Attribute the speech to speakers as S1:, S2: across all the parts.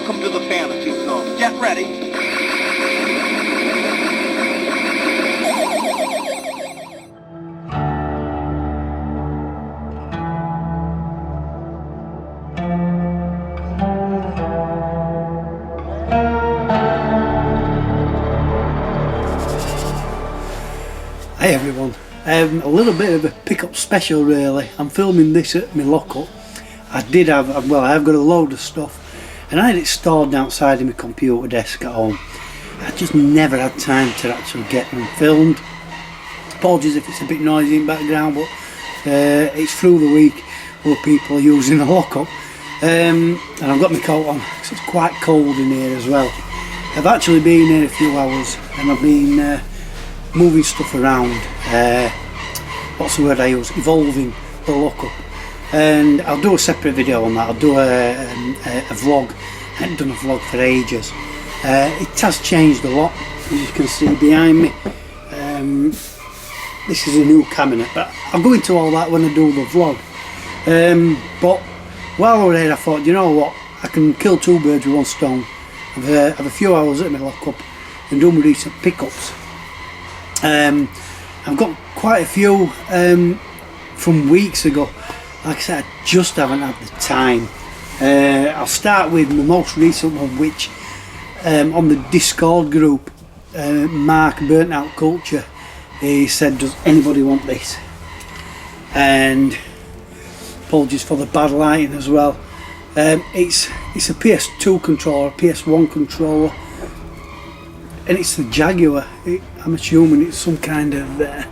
S1: Welcome to the fantasy zone. Get ready.
S2: Hey everyone, a little bit of a pick-up special really. I'm filming this at my lock-up. I've got a load of stuff and I had it stored outside in my computer desk at home. I just never had time to actually get them filmed. Apologies if it's a bit noisy in the background, but it's through the week where people are using the lock-up. And I've got my coat on because it's quite cold in here as well. I've actually been here a few hours and I've been moving stuff around, what's the word I use, evolving the lockup, and I'll do a separate video on that. I'll do a vlog. I haven't done a vlog for ages. It has changed a lot, as you can see behind me. This is a new cabinet, but I'll go into all that when I do the vlog. But while I was there I thought, you know what, I can kill two birds with one stone. Have a few hours at my lockup and do my recent pickups. I've got quite a few from weeks ago. Like I said, I just haven't had the time. I'll start with my most recent one, which on the Discord group, Mark Burnout Culture, he said, does anybody want this? And apologies for the bad lighting as well. It's a PS2 controller, a PS1 controller, and it's the Jaguar. I'm assuming it's some kind of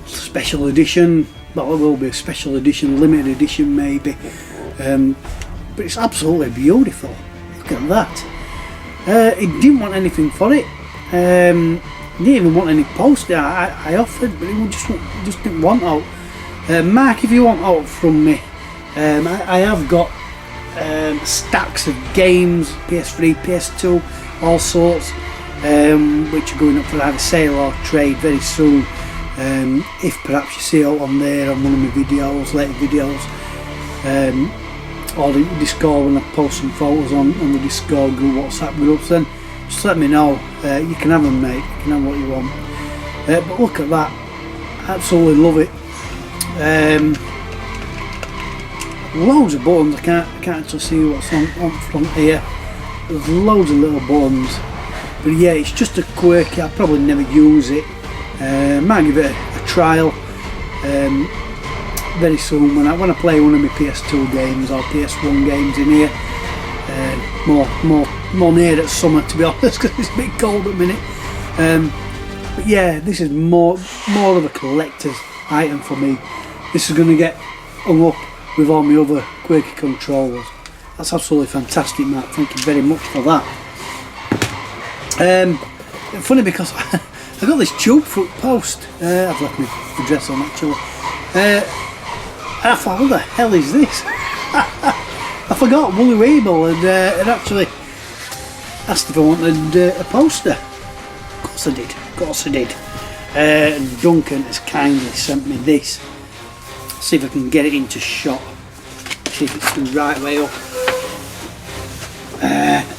S2: special edition. Well, it will be a special edition, limited edition maybe. But it's absolutely beautiful. Look at that. He didn't want anything for it. He didn't even want any poster. I offered, but he just didn't want out. Mark, if you want out from me, I have got stacks of games, PS3, PS2, all sorts, which are going up for either sale or trade very soon. If perhaps you see it on there on one of my videos, later videos, or the Discord when I post some photos on the Discord group, WhatsApp groups, then just let me know. You can have them, mate. You can have what you want. But look at that. Absolutely love it. Loads of buttons. I can't actually see what's on front here. There's loads of little buttons. But yeah, it's just a quirky. I'll probably never use it. Might give it a trial very soon when I play one of my PS2 games or PS1 games in here. More near at summer, to be honest, because it's a bit cold at the minute. But yeah, this is more of a collector's item for me. This is going to get hung up with all my other quirky controllers. That's absolutely fantastic, Matt. Thank you very much for that. Funny because I got this tube fruit post. I've left my address on actually. And I thought, what the hell is this? I forgot Woolly Weeble had actually asked if I wanted a poster. Of course I did. And Duncan has kindly sent me this. See if I can get it into shot. See if it's the right way up.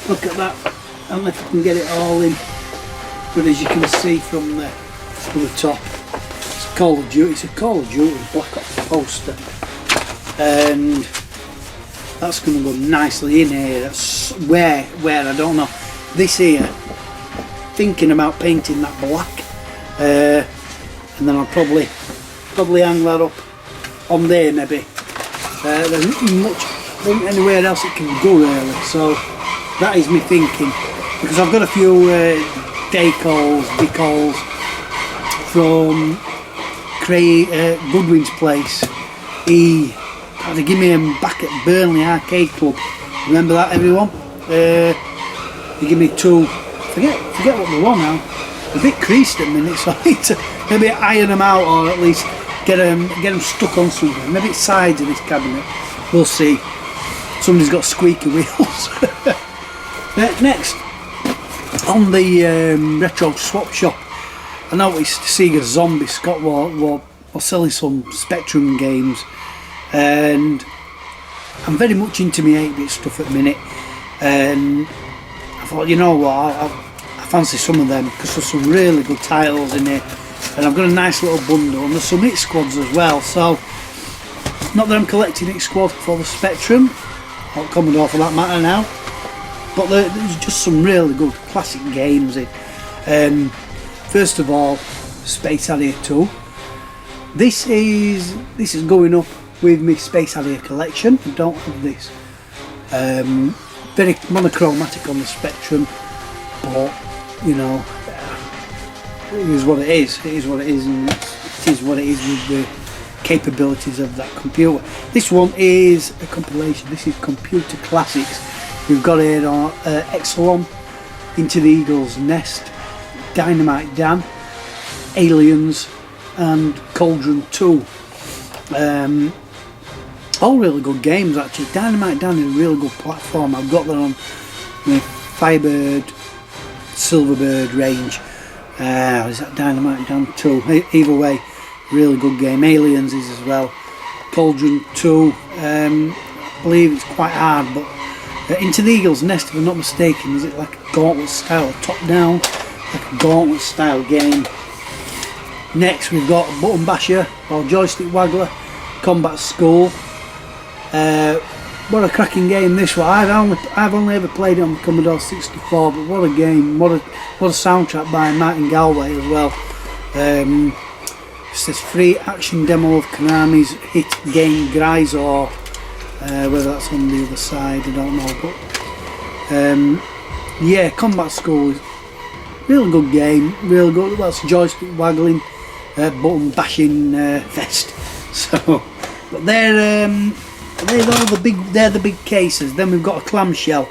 S2: Look at that. I don't know if I can get it all in. But as you can see from the top, it's Call of Duty. It's a Call of Duty Black Ops poster, and that's going to go nicely in here. That's where I don't know. This here, thinking about painting that black, and then I'll probably hang that up on there maybe. There's not anywhere else it can go really. So that is me thinking, because I've got a few decals from Goodwin's place. He had to give me them back at Burnley Arcade Club. Remember that, everyone? He gave me two. Forget what they were now. They're a bit creased at the minute, so I need to maybe iron them out, or at least get them stuck on something. Maybe it's sides of this cabinet. We'll see. Somebody's got squeaky wheels. Next, on the retro swap shop, I noticed Sega Zombie Scott were selling some Spectrum games, and I'm very much into my 8-bit stuff at the minute. and I thought, you know what, I fancy some of them because there's some really good titles in here, and I've got a nice little bundle, and there's some hit squads as well. So not that I'm collecting hit squads for the Spectrum or Commodore for that matter now, but there's just some really good classic games in. First of all, Space Harrier 2. This is going up with my Space Harrier collection. I don't have this. Very monochromatic on the Spectrum, but you know, it is what it is. It is what it is, and it is what it is with the capabilities of that computer. This one is a compilation. This is Computer Classics. We've got here on Exelon, Into the Eagle's Nest, Dynamite Dan, Aliens, and Cauldron 2. All really good games actually. Dynamite Dan is a really good platform. I've got that on my Firebird, Silverbird range. Is that Dynamite Dan 2? Either way, really good game. Aliens is as well. Cauldron 2, I believe it's quite hard, but Into the Eagle's Nest, if I'm not mistaken, is it like a gauntlet style, top down, like a gauntlet style game. Next we've got Button Basher or Joystick Waggler, Combat School. What a cracking game this one. I've only ever played it on the Commodore 64, but what a game, what a soundtrack by Martin Galway as well. It says free action demo of Konami's hit game Grisor. Whether that's on the other side, I don't know, but yeah, Combat School is really good game, really good. That's joystick waggling, button bashing fest. So, but they're all the big cases. Then we've got a clamshell,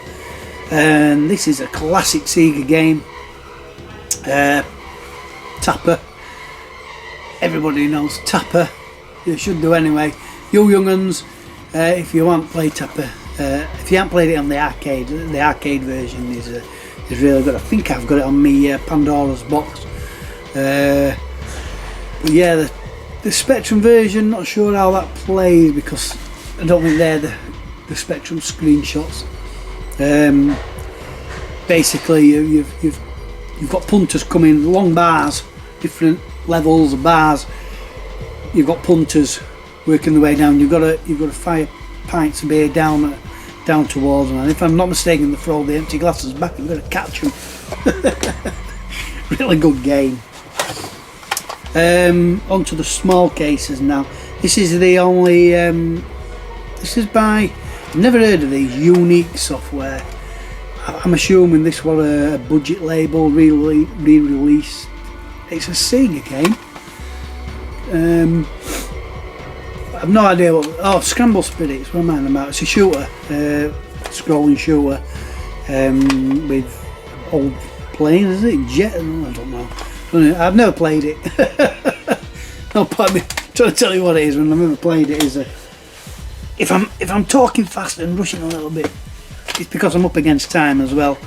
S2: and this is a classic Sega game. Tapper. Everybody knows Tapper. You should do anyway. You young'uns, if you haven't played Tapper, if you haven't played it on the arcade version is really good. I think I've got it on my Pandora's box. But yeah, the Spectrum version, not sure how that plays because I don't think they're the Spectrum screenshots. Basically, you've got punters coming, long bars, different levels of bars. You've got punters working their way down. You've got to fire pints of beer down towards them. And if I'm not mistaken, they throw the empty glasses back. You've got to catch them. Really good game. Onto the small cases now. This is the only. This is by. I've never heard of these. Unique Software. I'm assuming this was a budget label re-release. It's a Sega game. I've no idea what. Oh, Scramble Spirits. What am I on about? It's a shooter, scrolling shooter with old planes. Is it jet? I don't know. I've never played it. No point me trying to tell you what it is when I've never played it. Is if I'm talking fast and rushing a little bit, it's because I'm up against time as well.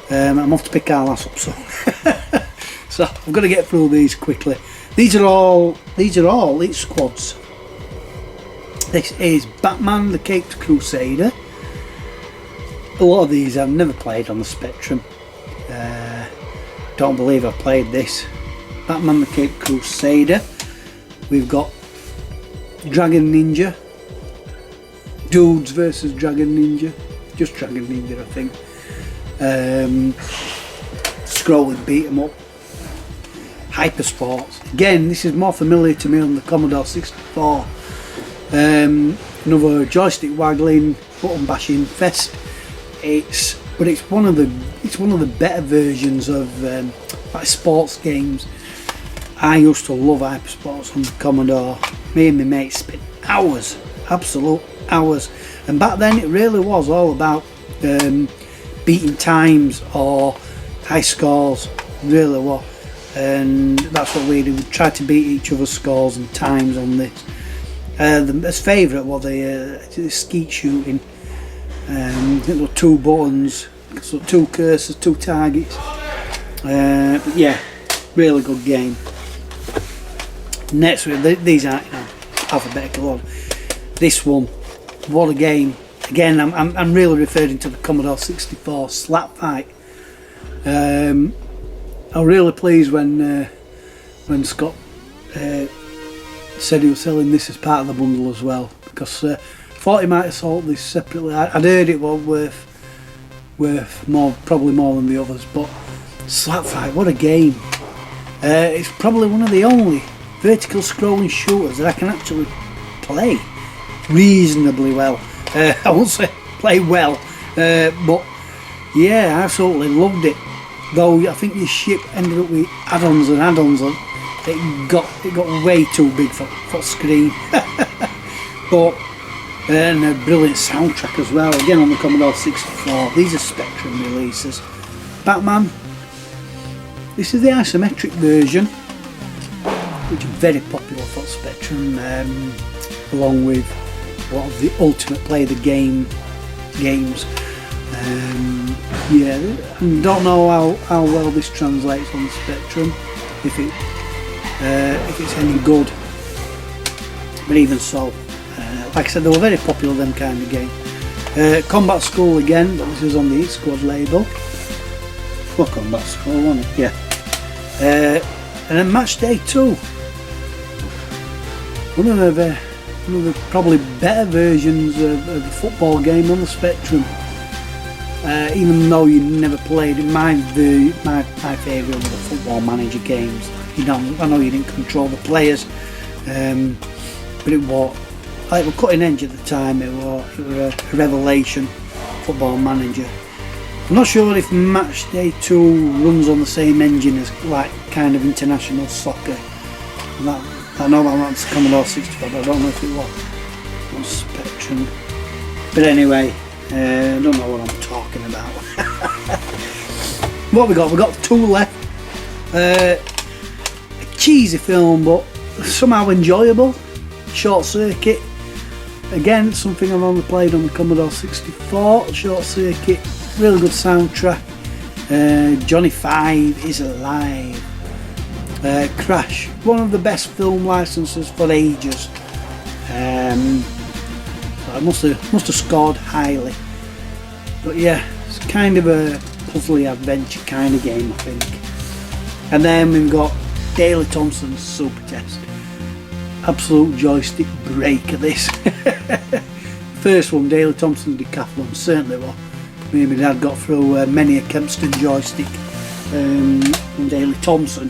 S2: I'm off to pick our lass up, so I've got to get through these quickly. These are all hit squads. This is Batman the Caped Crusader. A lot of these I've never played on the Spectrum. Don't believe I've played this. Batman the Caped Crusader. We've got Dragon Ninja. Dudes versus Dragon Ninja. Just Dragon Ninja, I think. Scrolling beat 'em up. Hyper Sports. Again, this is more familiar to me on the Commodore 64. Another joystick waggling, button bashing fest. It's one of the better versions of like sports games. I used to love Hyper Sports on the Commodore. Me and my mates spent hours, absolute hours. And back then it really was all about beating times or high scores. It really was. And that's what we did. We tried to beat each other's scores and times on this. His favourite was the skeet shooting. I think there were 2 buttons, so 2 cursors, 2 targets. But yeah, really good game. Next, these aren't alphabetical order. This one, what a game! Again, I'm really referring to the Commodore 64 Slapfight. I was really pleased when Scott said he was selling this as part of the bundle as well, because I thought he might have sold this separately. I'd heard it was worth more, probably more than the others, but Slapfight, what a game. It's probably one of the only vertical scrolling shooters that I can actually play reasonably well. I won't say play well, but yeah, I absolutely loved it. Though I think this ship ended up with add-ons and add-ons. It got way too big for screen. But and a brilliant soundtrack as well. Again on the Commodore 64. These are Spectrum releases. Batman. This is the isometric version, which is very popular for Spectrum, along with a lot of the Ultimate Play the Game games. Yeah, I don't know how well this translates on the Spectrum, if it's any good, but even so, like I said, they were very popular, them kind of game. Combat School again, but this is on the Hit Squad label. Well, Combat School, wasn't it? Yeah. And then Match Day 2. One of the probably better versions of a football game on the Spectrum. Even though you never played it, my favourite were the Football Manager games. I know you didn't control the players, but it was cutting edge at the time. It was a revelation, Football Manager. I'm not sure if Match Day 2 runs on the same engine as like kind of international soccer. I know that that's Commodore 64, but I don't know if it was on Spectrum. But anyway, I don't know what I'm talking about. What we got? We got two left. A cheesy film, but somehow enjoyable. Short Circuit. Again, something I've only played on the Commodore 64. Short Circuit, really good soundtrack. Johnny 5 is alive. Crash, one of the best film licenses for ages. I must have scored highly, but yeah, it's kind of a puzzly adventure kind of game, I think. And then we've got Daley Thompson's Super Test. Absolute joystick break of this. First one, Daley Thompson's Decathlon, certainly was. Me and my dad got through many a Kempston joystick from Daley Thompson.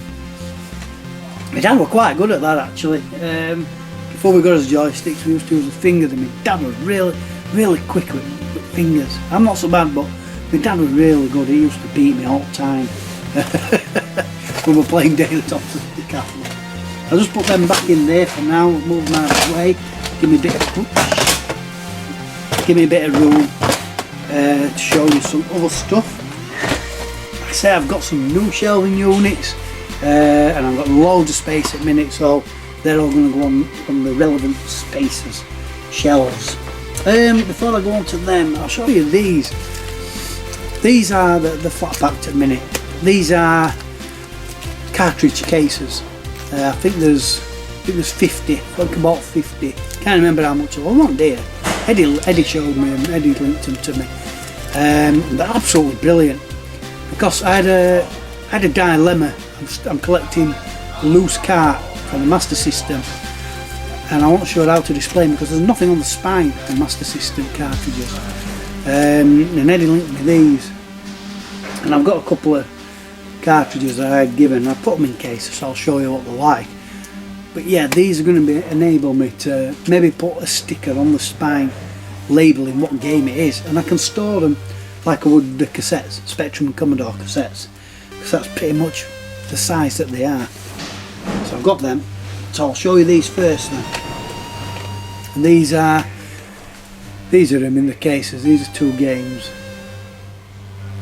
S2: My dad were quite good at that actually. Before we got his joysticks, we used to use the fingers, and my dad was really quick with fingers. I'm not so bad, but my dad was really good. He used to beat me all the time when we were playing Daley Thompson's Decathlon. I'll just put them back in there for now, move them out of the way, give me a bit of room to show you some other stuff. Like I say, I've got some new shelving units, and I've got loads of space at the minute, so they're all going to go on the relevant spaces, shelves. Before I go on to them, I'll show you these. These are the flat packed at the minute. These are cartridge cases. I think there's 50. I think about 50. Can't remember how much. Well, not dear. Eddie showed me and Eddie linked them to me. They're absolutely brilliant, because I had a dilemma. I'm collecting loose cart from the Master System, and I wasn't sure how to display them because there's nothing on the spine of Master System cartridges. And Eddie linked me these, and I've got a couple of cartridges that I had given. I put them in cases, so I'll show you what they're like. But yeah, these are going to enable me to maybe put a sticker on the spine labelling what game it is, and I can store them like I would the cassettes, Spectrum and Commodore cassettes, because that's pretty much the size that they are. So I've got them, so I'll show you these first then. And these are them in the cases. These are two games.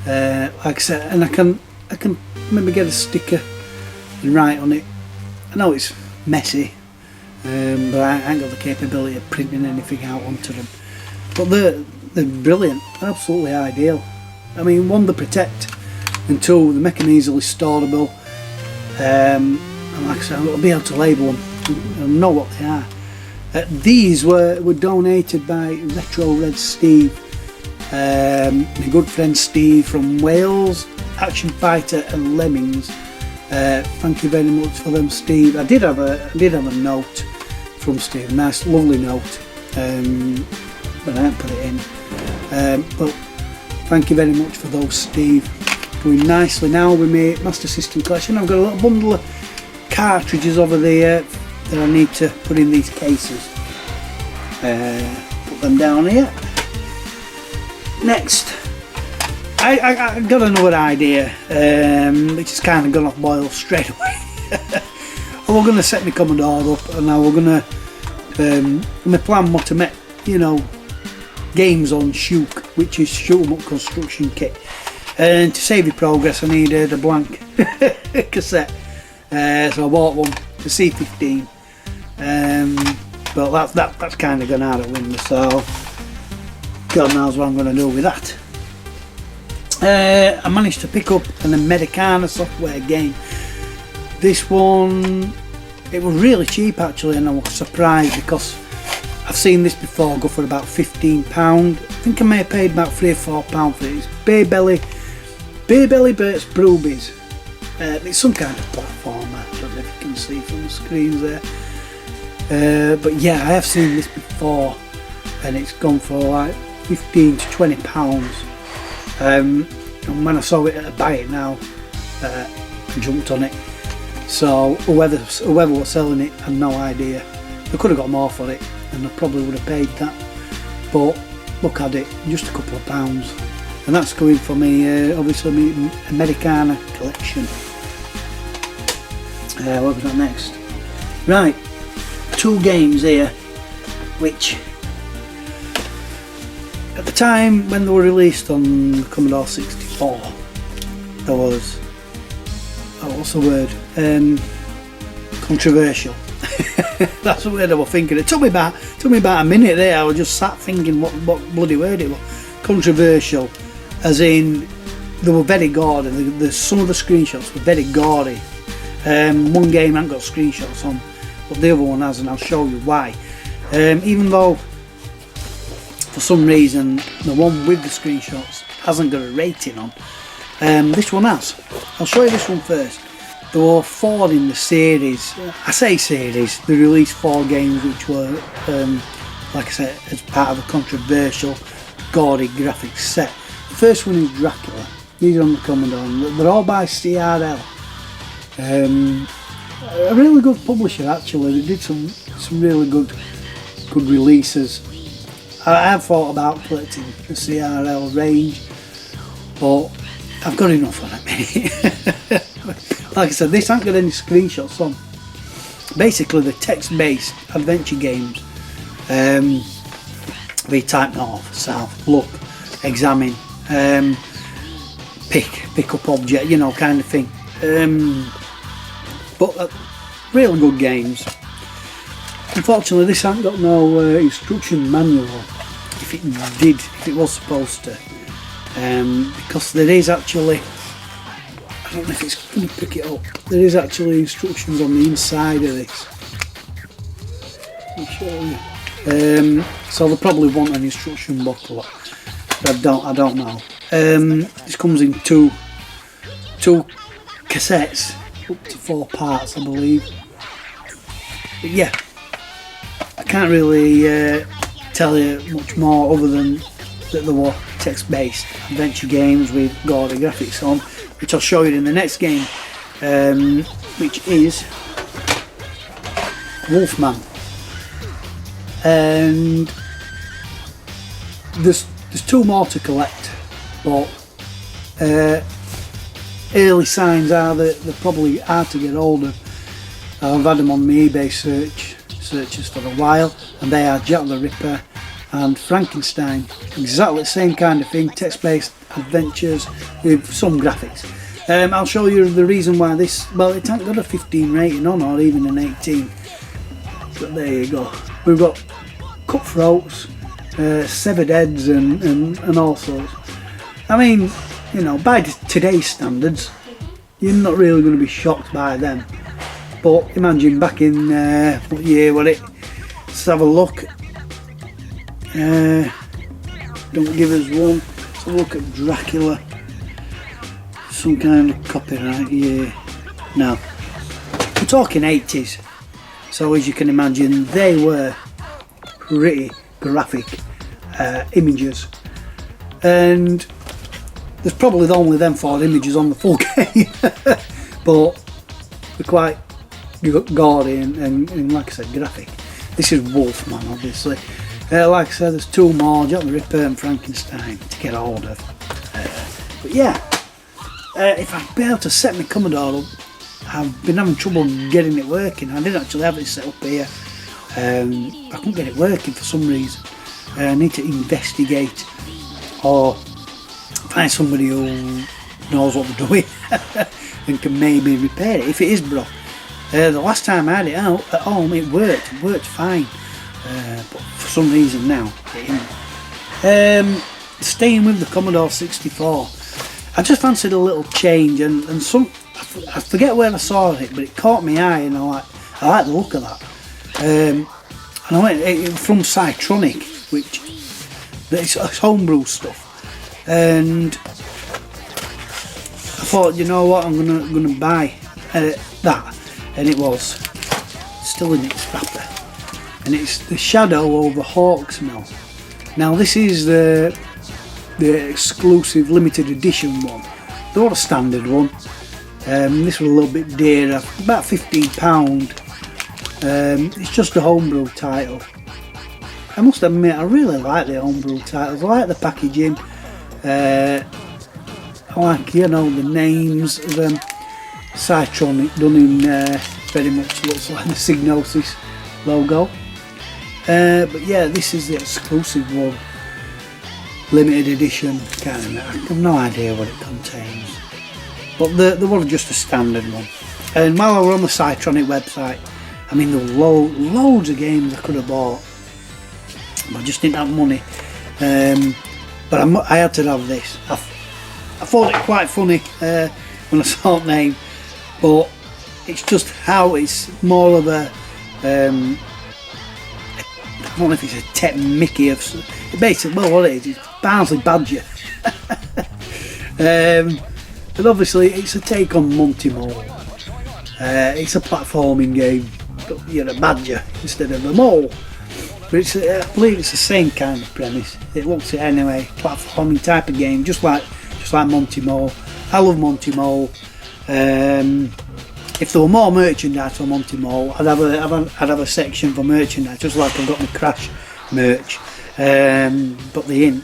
S2: Like I said, and I can maybe get a sticker and write on it. I know it's messy, but I ain't got the capability of printing anything out onto them. But they're brilliant, absolutely ideal. I mean, one, they protect, and two, they make them easily storable. And like I said, I'll be able to label them and know what they are. These were donated by Retro Red Steve, my good friend Steve from Wales, Action Fighter and Lemmings. Thank you very much for them, Steve. I did have a note from Steve, a nice lovely note, but I haven't put it in. But thank you very much for those, Steve. Going nicely now with my Master System collection. I've got a little bundle of cartridges over there that I need to put in these cases. Put them down here. Next, I got another idea, which is kind of gone off boil straight away. We're going to set my Commodore up, and now we're going to my plan was to make, you know, games on Shook, which is shoot 'em up construction kit. And to save your progress, I needed a blank cassette, so I bought one, the C15. But that's kind of gone out of window, so God knows what I'm going to do with that. I managed to pick up an Americana software game. This one, it was really cheap actually, and I was surprised because I've seen this before go for about £15. I think I may have paid about £3 or £4 for it. It's Beer Belly Burt's Brewbies. It's some kind of platformer, I don't know if you can see from the screens there. But yeah, I have seen this before, and it's gone for like £15 to £20. And when I saw it at a Buy It Now, I jumped on it. So whoever was selling it had no idea. They could have got more for it, and I probably would have paid that. But look at it, just a couple of pounds. And that's going for me, obviously, my Americana collection. What was that next? Right, 2 games here, which at the time when they were released on the Commodore 64, there was, what's the word? Controversial. That's the word I was thinking. It took me about a minute there. I was just sat thinking what bloody word it was. Controversial, as in they were very gory. Some of the screenshots were very gory. One game hasn't got screenshots on, but the other one has, and I'll show you why. Even though for some reason the one with the screenshots hasn't got a rating on, this one has. I'll show you this one first. There were 4 in the series. I say series, they released 4 games which were, like I said, as part of a controversial gory graphics set. The first one is Dracula. These are on the Commodore. They're all by CRL. A really good publisher actually. They did some really good releases. I have thought about collecting the CRL range, but I've got enough on it. Like I said, this hasn't got any screenshots on. Basically, the text-based adventure games. We type north, south, look, examine, pick up object, you know, kind of thing. But really good games. Unfortunately, this hasn't got no instruction manual. If it was supposed to, because there is actually, I don't know if it's going to pick it up. There is actually instructions on the inside of this. I'll show you. So they probably want an instruction booklet, but I don't know. This comes in two cassettes, up to 4 parts, I believe. But yeah, I can't really tell you much more other than that there were text-based adventure games with gory graphics on, which I'll show you in the next game, which is Wolfman. And there's 2 more to collect, but early signs are that they're probably hard to get hold of. I've had them on my eBay searches for a while, and they are Jack the Ripper and Frankenstein. Exactly the same kind of thing, text-based adventures with some graphics. I'll show you the reason why this, well, it hasn't got a 15 rating on, or even an 18, but there you go. We've got cutthroats, severed heads and all sorts. I mean, you know, by today's standards, you're not really going to be shocked by them. But imagine back in, what year was it? Let's have a look. Don't give us one. Let's have a look at Dracula. Some kind of copyright, yeah. No. We're talking 80s. So as you can imagine, they were pretty graphic images. And there's probably only them 4 images on the full game. But they're quite gaudy and like I said, graphic. This is Wolfman, obviously. Like I said, there's 2 more, Jack the Ripper and Frankenstein to get hold of. But yeah, if I'd be able to set my Commodore up, I've been having trouble getting it working. I did actually have it set up here. I couldn't get it working for some reason. I need to investigate or find somebody who knows what they're doing and can maybe repair it if it is broke. The last time I had it out at home, it worked fine, but for some reason now it isn't. Staying with the Commodore 64, I just fancied a little change, and I forget where I saw it, but it caught my eye, and I like the look of that. And I went it from Cytronic, which it's homebrew stuff, and I thought, you know what, I'm gonna buy that, and it was still in its wrapper, and it's the Shadow over Hawksmill. Now this is the exclusive limited edition one, not a standard one. This was a little bit dearer, about £15. It's just a homebrew title. I must admit, I really like the homebrew titles. I like the packaging. I like, you know, the names of them. Cytronic done in very much looks like the Psygnosis logo. But yeah, this is the exclusive one, limited edition kind of. I have no idea what it contains, but the one is just a standard one. And while I were on the Cytronic website, I mean, there were loads of games I could have bought, but I just didn't have money. But I had to have this. I thought it quite funny when I saw the name, but it's just how it's more of a I don't know if it's a Tech Mickey of basically, well, what it is, it's Bouncy Badger. But obviously it's a take on Monty Mole. It's a platforming game, but you're a badger instead of a mole. But it's, I believe it's the same kind of premise. It looks it anyway, platforming type of game, just like Monty Mole. I love Monty Mole. If there were more merchandise for Monty Mole, I'd have a section for merchandise, just like I've got my Crash merch, but they ain't.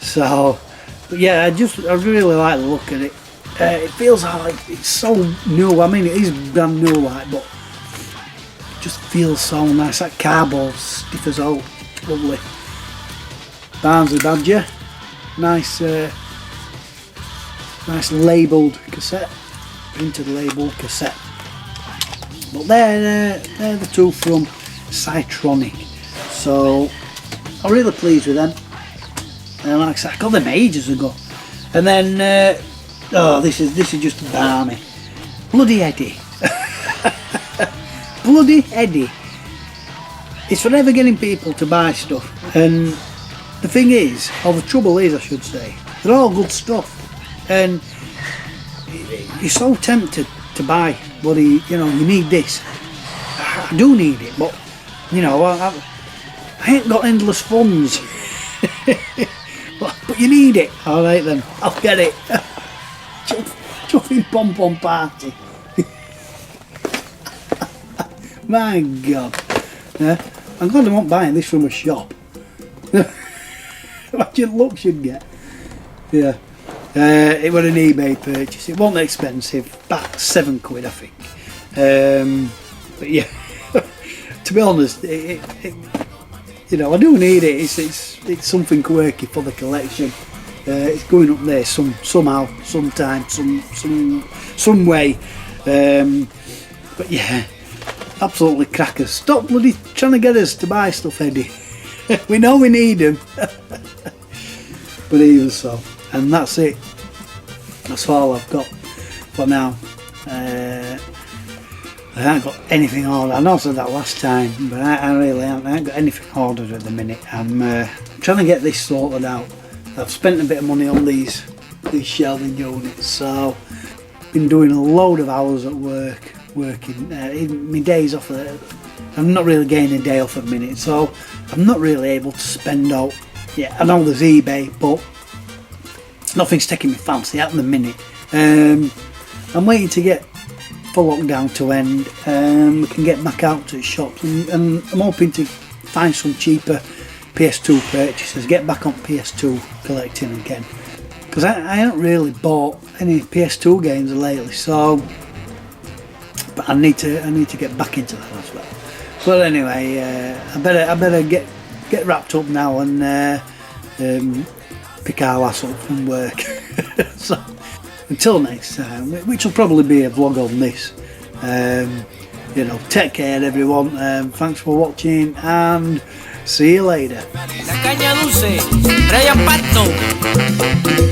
S2: So, but yeah, I really like the look of it. It feels like it's so new. I mean, it is brand new, like, but it just feels so nice. That cardboard, stiff as oak, lovely. Bouncy Badger, nice, nice labelled cassette. Printed label cassette. But they're the 2 from Cytronic, so I'm really pleased with them. And like I said, I got them ages ago. And then oh, this is just balmy. Bloody Eddie. Bloody Eddie. It's forever getting people to buy stuff, and the thing is, or the trouble is, I should say, they're all good stuff, and you're so tempted to buy bloody, you know, you need this. I do need it, but you know, I ain't got endless funds. but you need it. Alright then, I'll get it. Chuffing pom pom party. My God. Yeah, I'm glad I won't buying this from a shop. Imagine looks you'd get. Yeah. It was an eBay purchase. It wasn't expensive, about £7 I think. But yeah, to be honest, it you know, I do need it. It's something quirky for the collection. It's going up there somehow, sometime, some way. But yeah, absolutely crackers. Stop bloody trying to get us to buy stuff, Eddie. We know we need them. But even so. And that's it. That's all I've got for now. I haven't got anything ordered. I know I said that last time, but I really haven't. I haven't got anything ordered at the minute. I'm trying to get this sorted out. I've spent a bit of money on these shelving units, so been doing a load of hours at work, working. Even my days off. I'm not really getting a day off at the minute, so I'm not really able to spend out. Yeah, I know there's eBay, but nothing's taking me fancy at the minute. I'm waiting to get for lockdown to end. We can get back out to the shops, and I'm hoping to find some cheaper PS2 purchases, get back on PS2 collecting again, because I haven't really bought any PS2 games lately, so but I need to get back into that as well. But anyway, I better get wrapped up now and pick our ass up from work. So until next time, which will probably be a vlog on this, you know, take care everyone, thanks for watching and see you later.
S3: La caña dulce, Ryan Patton.